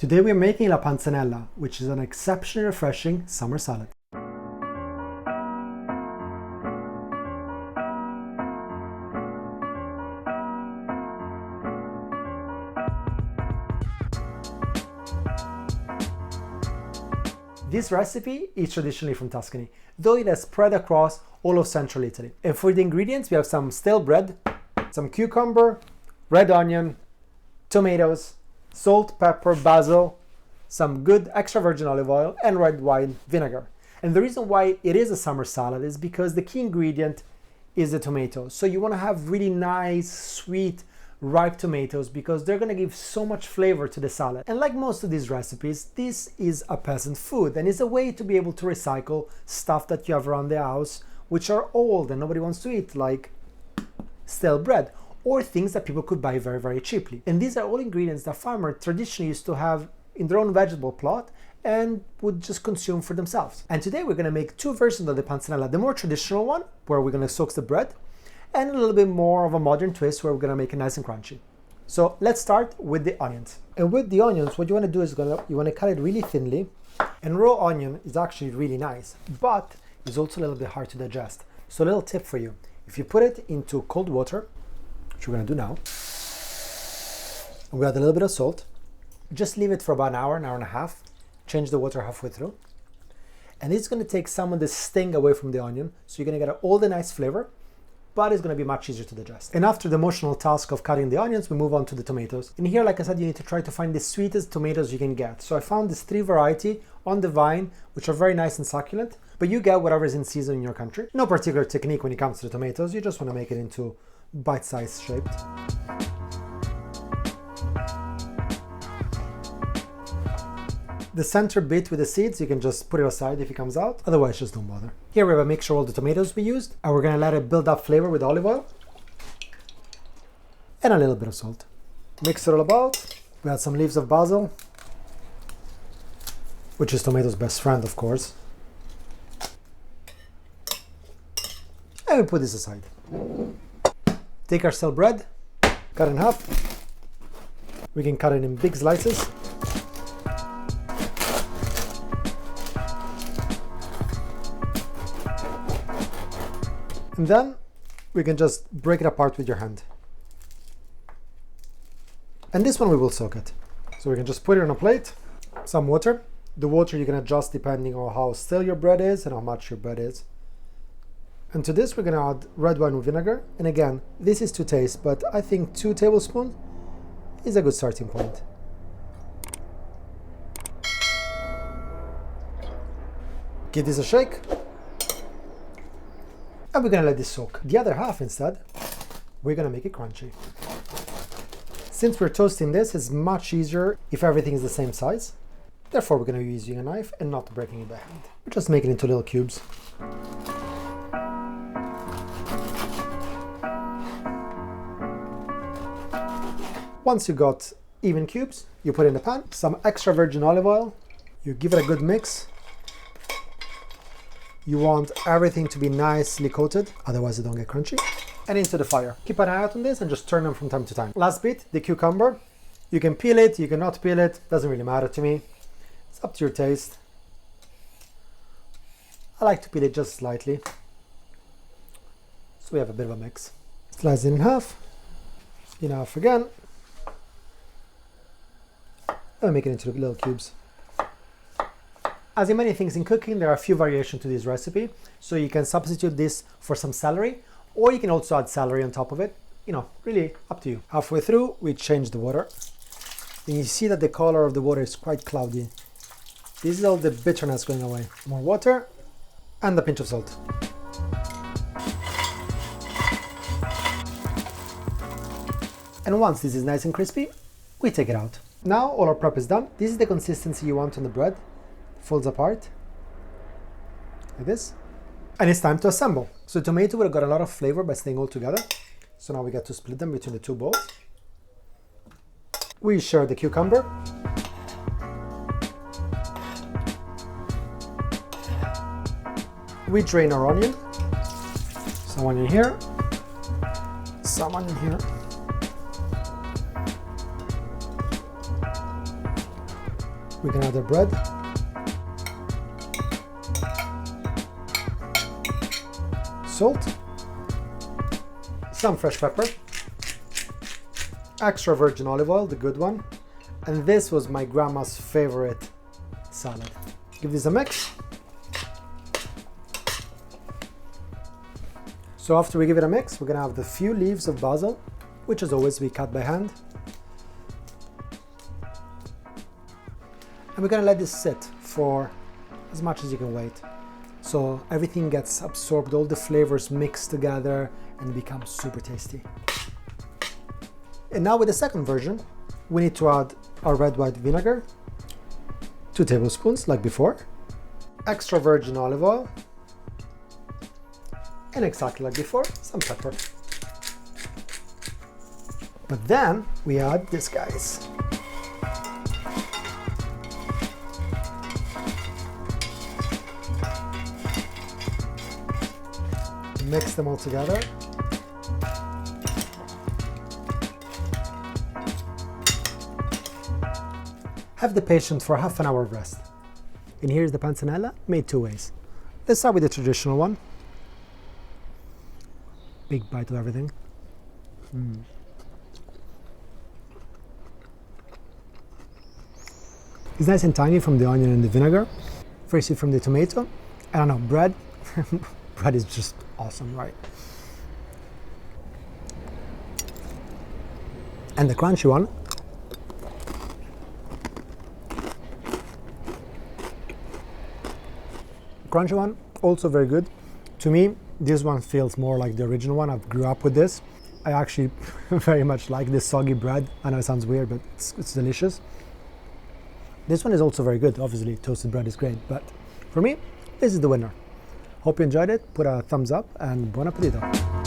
Today we are making la panzanella, which is an exceptionally refreshing summer salad. This recipe is traditionally from Tuscany, though it has spread across all of central Italy. And for the ingredients, we have some stale bread, some cucumber, red onion, tomatoes, salt, pepper, basil, some good extra virgin olive oil, and red wine vinegar. And the reason why it is a summer salad is because the key ingredient is the tomato. So you want to have really nice, sweet, ripe tomatoes because they're going to give so much flavor to the salad. And like most of these recipes, this is a peasant food and is a way to be able to recycle stuff that you have around the house which are old and nobody wants to eat, like stale bread or things that people could buy very, very cheaply. And these are all ingredients that farmers traditionally used to have in their own vegetable plot and would just consume for themselves. And today we're going to make two versions of the panzanella, the more traditional one where we're going to soak the bread, and a little bit more of a modern twist where we're going to make it nice and crunchy. So let's start with the onions. And with the onions, what you want to do is you want to cut it really thinly. And raw onion is actually really nice, but it's also a little bit hard to digest. So a little tip for you. If you put it into cold water, which we're going to do now, and we add a little bit of salt, just leave it for about an hour and a half, change the water halfway through. And it's going to take some of the sting away from the onion, so you're going to get all the nice flavor, but it's going to be much easier to digest. And after the emotional task of cutting the onions, we move on to the tomatoes. And here, like I said, you need to try to find the sweetest tomatoes you can get. So I found these 3 variety on the vine, which are very nice and succulent, but you get whatever is in season in your country. No particular technique when it comes to the tomatoes, you just want to make it into bite-sized shaped. The center bit with the seeds, you can just put it aside if it comes out, otherwise just don't bother. Here we have a mixture of all the tomatoes we used, and we're going to let it build up flavor with olive oil and a little bit of salt. Mix it all about. We add some leaves of basil, which is tomato's best friend, of course. And we put this aside. Take our stale bread, cut it in half. We can cut it in big slices. And then we can just break it apart with your hand. And this one we will soak it. So we can just put it on a plate, some water. The water you can adjust depending on how stale your bread is and how much your bread is. And to this we're going to add red wine vinegar. And again, this is to taste, but I think 2 tablespoons is a good starting point. Give this a shake. And we're going to let this soak. The other half instead, we're going to make it crunchy. Since we're toasting this, it's much easier if everything is the same size. Therefore, we're going to be using a knife and not breaking it by hand. We're just making it into little cubes. Once you got even cubes, you put in the pan, some extra virgin olive oil, you give it a good mix. You want everything to be nicely coated, otherwise it don't get crunchy. And into the fire. Keep an eye out on this and just turn them from time to time. Last bit, the cucumber. You can peel it, you cannot peel it, doesn't really matter to me. It's up to your taste. I like to peel it just slightly. So we have a bit of a mix. Slice it in half again. And make it into little cubes. As in many things in cooking, there are a few variations to this recipe. So you can substitute this for some celery, or you can also add celery on top of it. Really up to you. Halfway through, we change the water. And you see that the color of the water is quite cloudy. This is all the bitterness going away. More water and a pinch of salt. And once this is nice and crispy, we take it out. Now all our prep is done. This is the consistency you want on the bread. Folds apart like this, and it's time to assemble. So the tomato would have got a lot of flavor by staying all together, so now we get to split them between the 2 bowls. We share the cucumber, we drain our onion, some onion here, some onion here, We're gonna add the bread. Salt. Some fresh pepper. Extra virgin olive oil, the good one. And this was my grandma's favorite salad. Give this a mix. So after we give it a mix, we're gonna have the few leaves of basil, which as always we cut by hand. And we're gonna let this sit for as much as you can wait. So everything gets absorbed, all the flavors mix together and become super tasty. And now with the second version, we need to add our red wine vinegar, 2 tablespoons like before, extra virgin olive oil, and exactly like before, some pepper. But then we add this, guys. Mix them all together. Have the patient for half an hour of rest. And here's the panzanella made 2 ways. Let's start with the traditional one. Big bite of everything. It's nice and tiny from the onion and the vinegar. Very sweet from the tomato. I don't know, bread. Bread is just awesome, right? And the crunchy one. Crunchy one, also very good. To me, this one feels more like the original one. I grew up with this. I actually very much like this soggy bread. I know it sounds weird, but it's delicious. This one is also very good. Obviously, toasted bread is great, but for me, this is the winner. Hope you enjoyed it. Put a thumbs up and buon appetito.